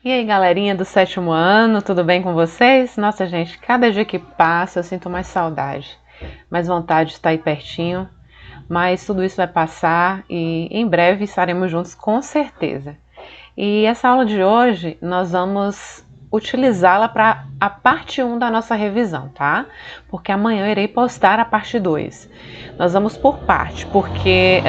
E aí, galerinha do sétimo ano, tudo bem com vocês? Nossa, gente, cada dia que passa eu sinto mais saudade, mais vontade de estar aí pertinho, mas tudo isso vai passar e em breve estaremos juntos com certeza. E essa aula de hoje nós vamos utilizá-la para a parte 1 da nossa revisão, tá? Porque amanhã eu irei postar a parte 2. Nós vamos por parte, porque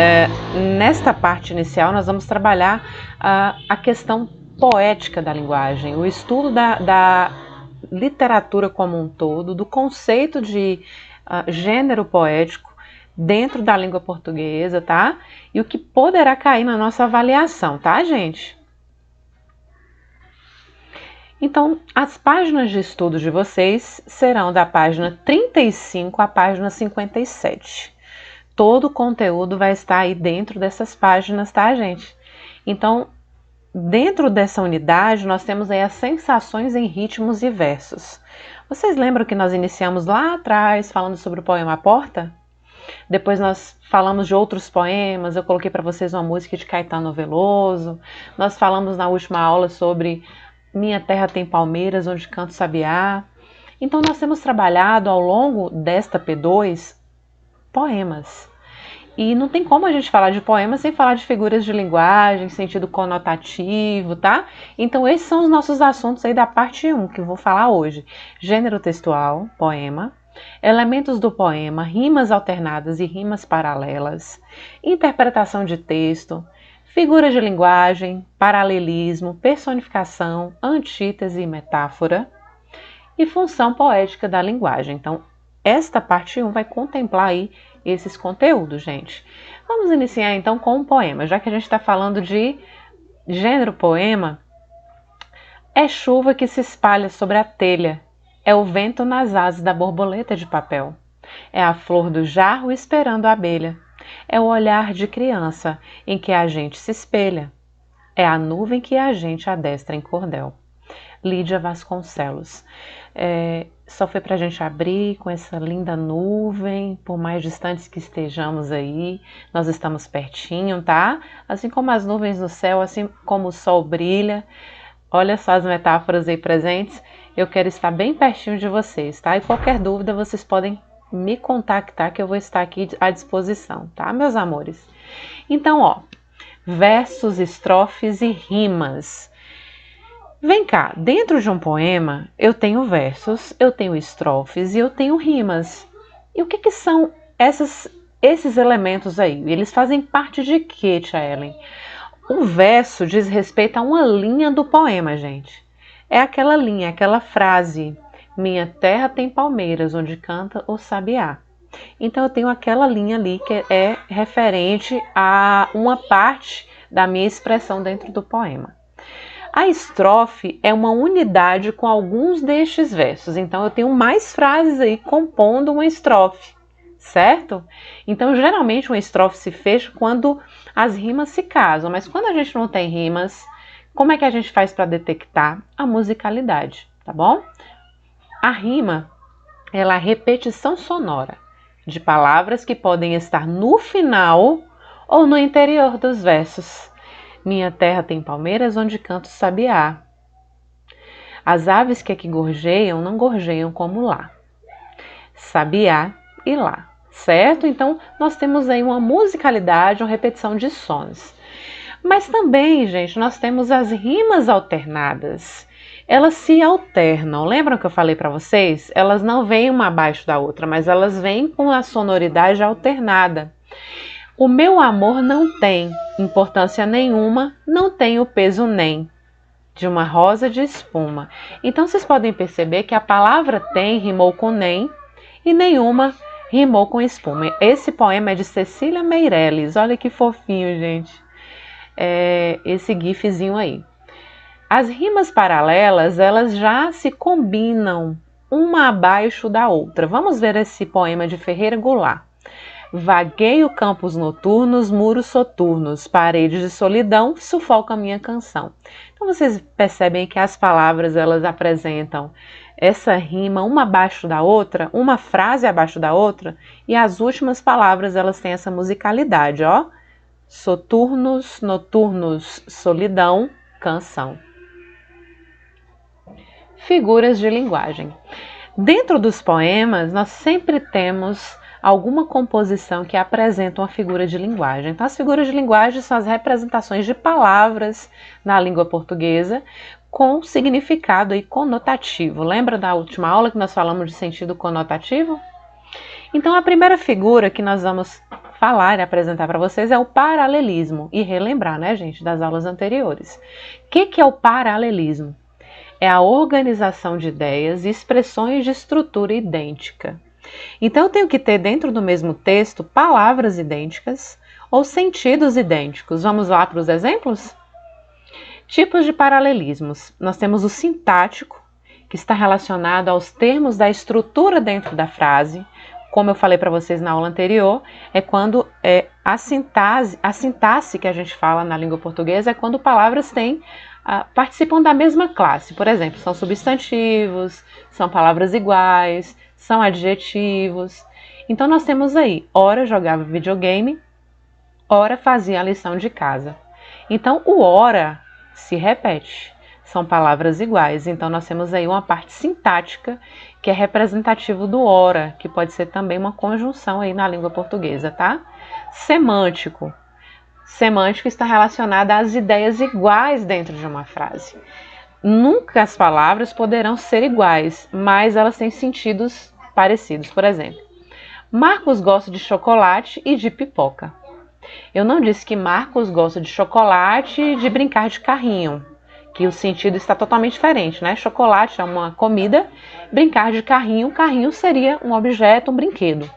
nesta parte inicial nós vamos trabalhar a questão poética da linguagem, o estudo da literatura como um todo, do conceito de gênero poético dentro da língua portuguesa, tá? E o que poderá cair na nossa avaliação, tá, gente? Então, as páginas de estudo de vocês serão da página 35 à página 57. Todo o conteúdo vai estar aí dentro dessas páginas, tá, gente? Então, dentro dessa unidade, nós temos aí as sensações em ritmos e versos. Vocês lembram que nós iniciamos lá atrás falando sobre o poema A Porta? Depois nós falamos de outros poemas, eu coloquei para vocês uma música de Caetano Veloso. Nós falamos na última aula sobre Minha Terra Tem Palmeiras, Onde Canto Sabiá. Então nós temos trabalhado ao longo desta P2 poemas. E não tem como a gente falar de poemas sem falar de figuras de linguagem, sentido conotativo, tá? Então esses são os nossos assuntos aí da parte 1 que eu vou falar hoje. Gênero textual, poema, elementos do poema, rimas alternadas e rimas paralelas, interpretação de texto, figuras de linguagem, paralelismo, personificação, antítese e metáfora e função poética da linguagem. Então, esta parte 1 vai contemplar aí esses conteúdos, gente. Vamos iniciar então com um poema, já que a gente está falando de gênero poema. É chuva que se espalha sobre a telha, é o vento nas asas da borboleta de papel, é a flor do jarro esperando a abelha, é o olhar de criança em que a gente se espelha, é a nuvem que a gente adestra em cordel. Lídia Vasconcelos. Só foi para a gente abrir com essa linda nuvem, por mais distantes que estejamos aí, nós estamos pertinho, tá? Assim como as nuvens no céu, assim como o sol brilha. Olha só as metáforas aí presentes, eu quero estar bem pertinho de vocês, tá? E qualquer dúvida vocês podem me contactar que eu vou estar aqui à disposição, tá, meus amores? Então, ó, versos, estrofes e rimas. Vem cá, dentro de um poema eu tenho versos, eu tenho estrofes e eu tenho rimas. E o que são esses elementos aí? Eles fazem parte de quê, tia Ellen? O verso diz respeito a uma linha do poema, gente. É aquela linha, aquela frase. Minha terra tem palmeiras, onde canta o sabiá. Então eu tenho aquela linha ali que é referente a uma parte da minha expressão dentro do poema. A estrofe é uma unidade com alguns destes versos, então eu tenho mais frases aí compondo uma estrofe, certo? Então geralmente uma estrofe se fecha quando as rimas se casam, mas quando a gente não tem rimas, como é que a gente faz para detectar a musicalidade, tá bom? A rima, ela é a repetição sonora de palavras que podem estar no final ou no interior dos versos. Minha terra tem palmeiras onde canto sabiá. As aves que aqui gorjeiam não gorjeiam como lá. Sabiá e lá, certo? Então nós temos aí uma musicalidade, uma repetição de sons. Mas também, gente, nós temos as rimas alternadas. Elas se alternam. Lembram que eu falei para vocês? Elas não vêm uma abaixo da outra, mas elas vêm com a sonoridade alternada. O meu amor não tem importância nenhuma, não tem o peso nem de uma rosa de espuma. Então vocês podem perceber que a palavra tem rimou com nem e nenhuma rimou com espuma. Esse poema é de Cecília Meirelles. Olha que fofinho, gente. Esse gifzinho aí. As rimas paralelas, elas já se combinam uma abaixo da outra. Vamos ver esse poema de Ferreira Goulart. Vagueio campos noturnos, muros soturnos, paredes de solidão sufocam a minha canção. Então vocês percebem que as palavras elas apresentam essa rima uma abaixo da outra, uma frase abaixo da outra, e as últimas palavras elas têm essa musicalidade, ó. Soturnos, noturnos, solidão, canção. Figuras de linguagem. Dentro dos poemas, nós sempre temos alguma composição que apresenta uma figura de linguagem. Então, as figuras de linguagem são as representações de palavras na língua portuguesa com significado aí conotativo. Lembra da última aula que nós falamos de sentido conotativo? Então, a primeira figura que nós vamos falar e apresentar para vocês é o paralelismo. E relembrar, né, gente, das aulas anteriores. O que é o paralelismo? É a organização de ideias e expressões de estrutura idêntica. Então, eu tenho que ter dentro do mesmo texto palavras idênticas ou sentidos idênticos. Vamos lá para os exemplos? Tipos de paralelismos. Nós temos o sintático, que está relacionado aos termos da estrutura dentro da frase. Como eu falei para vocês na aula anterior, é quando a sintaxe que a gente fala na língua portuguesa é quando palavras participam da mesma classe. Por exemplo, são substantivos, são palavras iguais, são adjetivos. Então, nós temos aí, ora jogava videogame, ora fazia a lição de casa. Então, o ora se repete, são palavras iguais. Então, nós temos aí uma parte sintática, que é representativo do ora, que pode ser também uma conjunção aí na língua portuguesa, tá? Semântico. Semântico está relacionado às ideias iguais dentro de uma frase. Nunca as palavras poderão ser iguais, mas elas têm sentidos parecidos. Por exemplo, Marcos gosta de chocolate e de pipoca. Eu não disse que Marcos gosta de chocolate e de brincar de carrinho, que o sentido está totalmente diferente, né? Chocolate é uma comida, brincar de carrinho, carrinho seria um objeto, um brinquedo.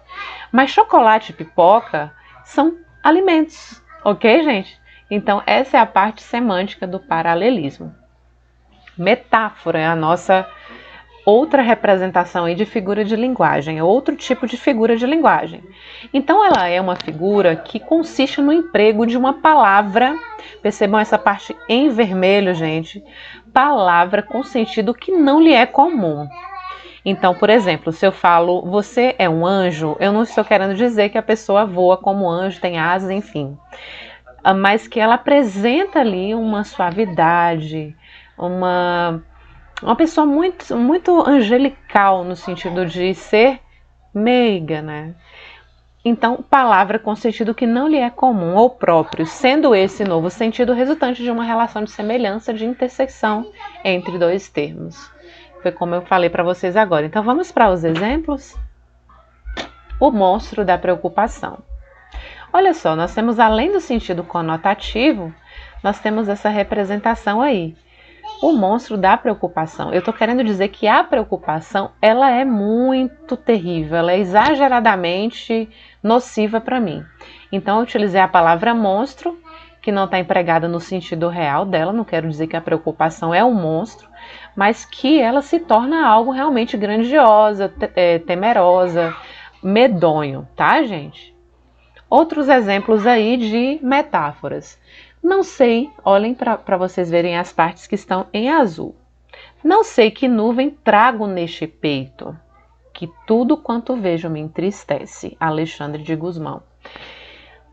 Mas chocolate e pipoca são alimentos. Ok, gente? Então, essa é a parte semântica do paralelismo. Metáfora é a nossa outra representação aí de figura de linguagem, é outro tipo de figura de linguagem. Então, ela é uma figura que consiste no emprego de uma palavra, percebam essa parte em vermelho, gente, palavra com sentido que não lhe é comum. Então, por exemplo, se eu falo, você é um anjo, eu não estou querendo dizer que a pessoa voa como anjo, tem asas, enfim. Mas que ela apresenta ali uma suavidade, uma pessoa muito, muito angelical, no sentido de ser meiga, né? Então, palavra com sentido que não lhe é comum ou próprio, sendo esse novo sentido resultante de uma relação de semelhança, de interseção entre dois termos. Foi como eu falei para vocês agora. Então, vamos para os exemplos? O monstro da preocupação. Olha só, nós temos, além do sentido conotativo, nós temos essa representação aí. O monstro da preocupação. Eu estou querendo dizer que a preocupação, ela é muito terrível, ela é exageradamente nociva para mim. Então, eu utilizei a palavra monstro, que não está empregada no sentido real dela, não quero dizer que a preocupação é um monstro, mas que ela se torna algo realmente grandiosa, temerosa, medonho, tá, gente? Outros exemplos aí de metáforas. Não sei, olhem para vocês verem as partes que estão em azul. Não sei que nuvem trago neste peito, que tudo quanto vejo me entristece. Alexandre de Gusmão.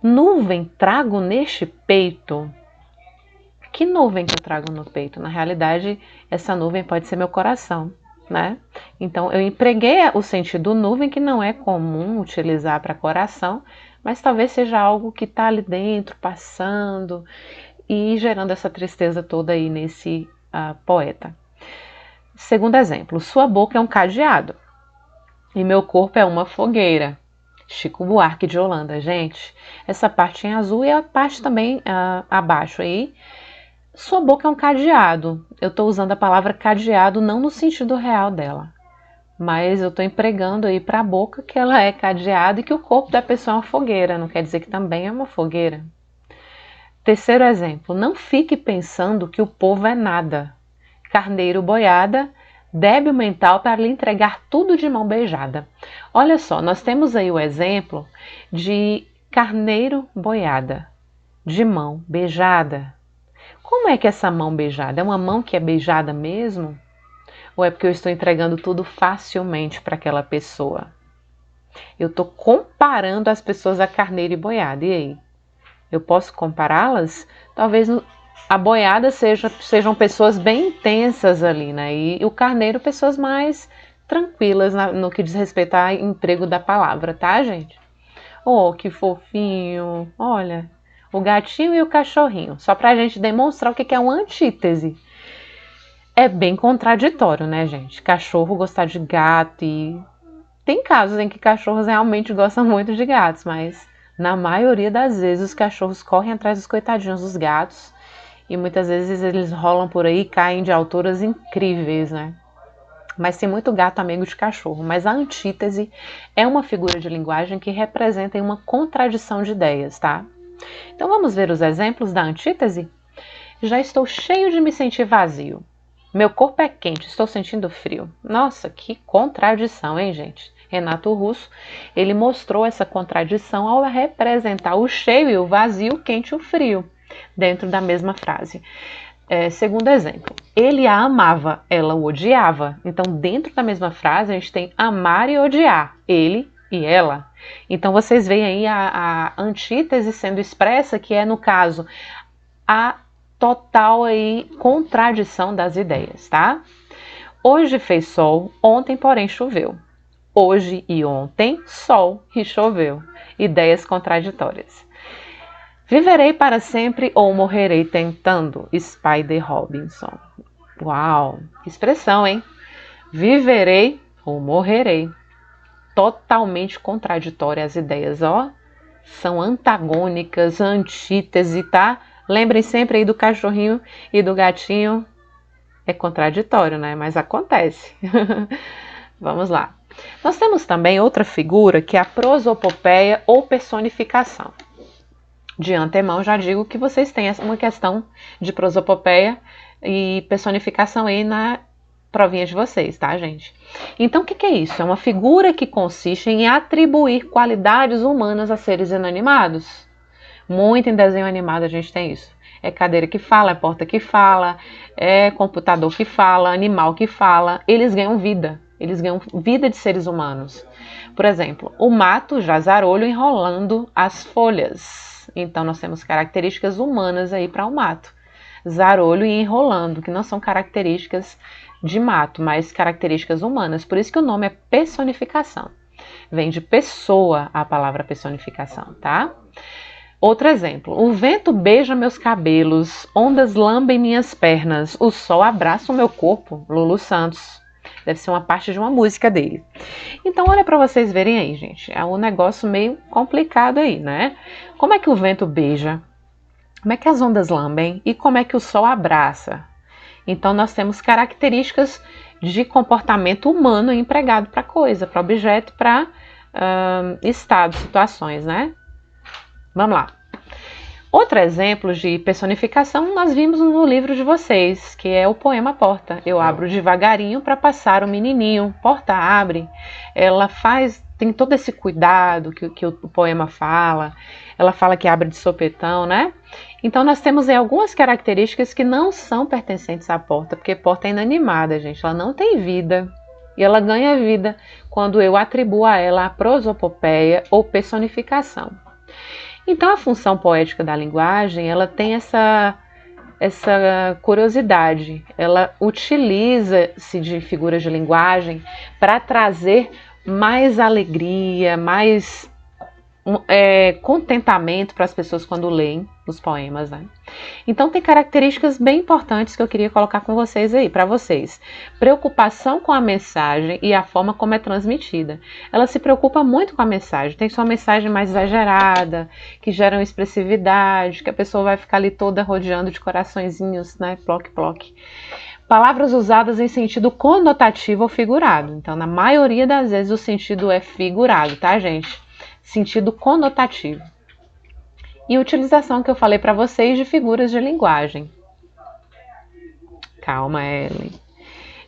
Nuvem trago neste peito. Que nuvem que eu trago no peito? Na realidade, essa nuvem pode ser meu coração, né? Então, eu empreguei o sentido nuvem, que não é comum utilizar para coração, mas talvez seja algo que está ali dentro, passando e gerando essa tristeza toda aí nesse poeta. Segundo exemplo, sua boca é um cadeado e meu corpo é uma fogueira. Chico Buarque de Holanda, gente. Essa parte em azul e a parte também abaixo aí. Sua boca é um cadeado. Eu estou usando a palavra cadeado não no sentido real dela, mas eu estou empregando aí para a boca que ela é cadeada e que o corpo da pessoa é uma fogueira. Não quer dizer que também é uma fogueira. Terceiro exemplo, não fique pensando que o povo é nada. Carneiro boiada, débil mental para lhe entregar tudo de mão beijada. Olha só, nós temos aí o exemplo de carneiro boiada, de mão beijada. Como é que essa mão beijada? É uma mão que é beijada mesmo? Ou é porque eu estou entregando tudo facilmente para aquela pessoa? Eu estou comparando as pessoas a carneiro e boiada. E aí? Eu posso compará-las? Talvez a boiada sejam pessoas bem intensas ali, né? E o carneiro, pessoas mais tranquilas no que diz respeito ao emprego da palavra, tá, gente? Oh, que fofinho! Olha, o gatinho e o cachorrinho. Só pra gente demonstrar o que é uma antítese. É bem contraditório, né, gente? Cachorro gostar de gato e... Tem casos em que cachorros realmente gostam muito de gatos, mas na maioria das vezes os cachorros correm atrás dos coitadinhos dos gatos e muitas vezes eles rolam por aí e caem de alturas incríveis, né? Mas tem muito gato amigo de cachorro. Mas a antítese é uma figura de linguagem que representa uma contradição de ideias, tá? Então vamos ver os exemplos da antítese? Já estou cheio de me sentir vazio. Meu corpo é quente, estou sentindo frio. Nossa, que contradição, hein, gente? Renato Russo, ele mostrou essa contradição ao representar o cheio e o vazio, o quente e o frio, dentro da mesma frase. Segundo exemplo, ele a amava, ela o odiava. Então, dentro da mesma frase, a gente tem amar e odiar, ele e ela. Então, vocês veem aí a antítese sendo expressa, que é, no caso, a total aí contradição das ideias, tá? Hoje fez sol, ontem, porém, choveu. Hoje e ontem, sol e choveu. Ideias contraditórias. Viverei para sempre ou morrerei tentando? Spider Robinson. Uau, que expressão, hein? Viverei ou morrerei. Totalmente contraditória as ideias, ó. São antagônicas, antítese, tá? Lembrem sempre aí do cachorrinho e do gatinho. É contraditório, né? Mas acontece. Vamos lá. Nós temos também outra figura que é a prosopopeia ou personificação. De antemão já digo que vocês têm uma questão de prosopopeia e personificação aí na provinha de vocês, tá, gente? Então, o que é isso? É uma figura que consiste em atribuir qualidades humanas a seres inanimados. Muito em desenho animado a gente tem isso. É cadeira que fala, é porta que fala, é computador que fala, animal que fala. Eles ganham vida de seres humanos. Por exemplo, o mato já zarolho enrolando as folhas. Então, nós temos características humanas aí para o mato. Zarolho e enrolando, que não são características de mato, mas características humanas. Por isso que o nome é personificação. Vem de pessoa a palavra personificação, tá? Outro exemplo. O vento beija meus cabelos, ondas lambem minhas pernas, o sol abraça o meu corpo. Lulu Santos. Deve ser uma parte de uma música dele. Então, olha para vocês verem aí, gente. É um negócio meio complicado aí, né? Como é que o vento beija? Como é que as ondas lambem? E como é que o sol abraça? Então, nós temos características de comportamento humano empregado para coisa, para objeto, para estado, situações, né? Vamos lá. Outro exemplo de personificação nós vimos no livro de vocês, que é o poema Porta. Eu abro devagarinho para passar o menininho. Porta abre. Ela tem todo esse cuidado que o poema fala. Ela fala que abre de sopetão, né? Então nós temos aí algumas características que não são pertencentes à Porta, porque Porta é inanimada, gente. Ela não tem vida. E ela ganha vida quando eu atribuo a ela a prosopopeia ou personificação. Então, a função poética da linguagem, ela tem essa curiosidade. Ela utiliza-se de figuras de linguagem para trazer mais alegria, mais contentamento para as pessoas quando leem os poemas, né? Então, tem características bem importantes que eu queria colocar com vocês aí, para vocês. Preocupação com a mensagem e a forma como é transmitida. Ela se preocupa muito com a mensagem. Tem sua mensagem mais exagerada, que gera uma expressividade, que a pessoa vai ficar ali toda rodeando de coraçõezinhos, né? Ploc, ploc. Palavras usadas em sentido conotativo ou figurado. Então, na maioria das vezes, o sentido é figurado, tá, gente? Sentido conotativo. E utilização que eu falei para vocês de figuras de linguagem. Calma, Ellen.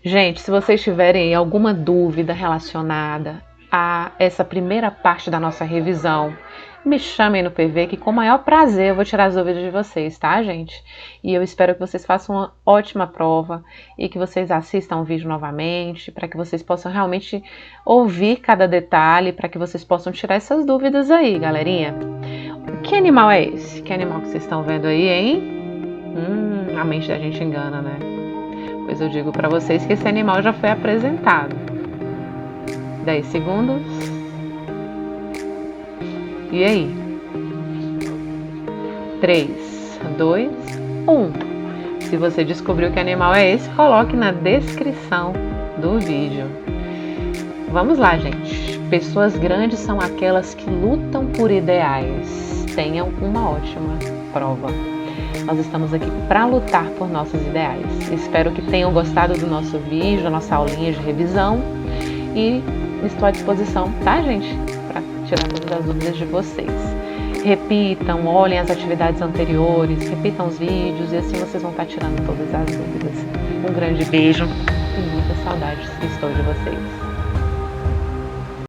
Gente, se vocês tiverem alguma dúvida relacionada a essa primeira parte da nossa revisão, me chamem no PV que com o maior prazer eu vou tirar as dúvidas de vocês, tá, gente? E eu espero que vocês façam uma ótima prova e que vocês assistam o vídeo novamente, para que vocês possam realmente ouvir cada detalhe, para que vocês possam tirar essas dúvidas aí, galerinha. Que animal é esse? Que animal que vocês estão vendo aí, hein? A mente da gente engana, né? Pois eu digo para vocês que esse animal já foi apresentado. 10 segundos. E aí? 3, 2, 1. Se você descobriu que animal é esse, coloque na descrição do vídeo. Vamos lá, gente. Pessoas grandes são aquelas que lutam por ideais. Tenham uma ótima prova. Nós estamos aqui para lutar por nossos ideais. Espero que tenham gostado do nosso vídeo, da nossa aulinha de revisão. E estou à disposição, tá, gente? Para tirar todas as dúvidas de vocês. Repitam, olhem as atividades anteriores, repitam os vídeos e assim vocês vão estar tirando todas as dúvidas. Um grande beijo e muitas saudades que estou de vocês.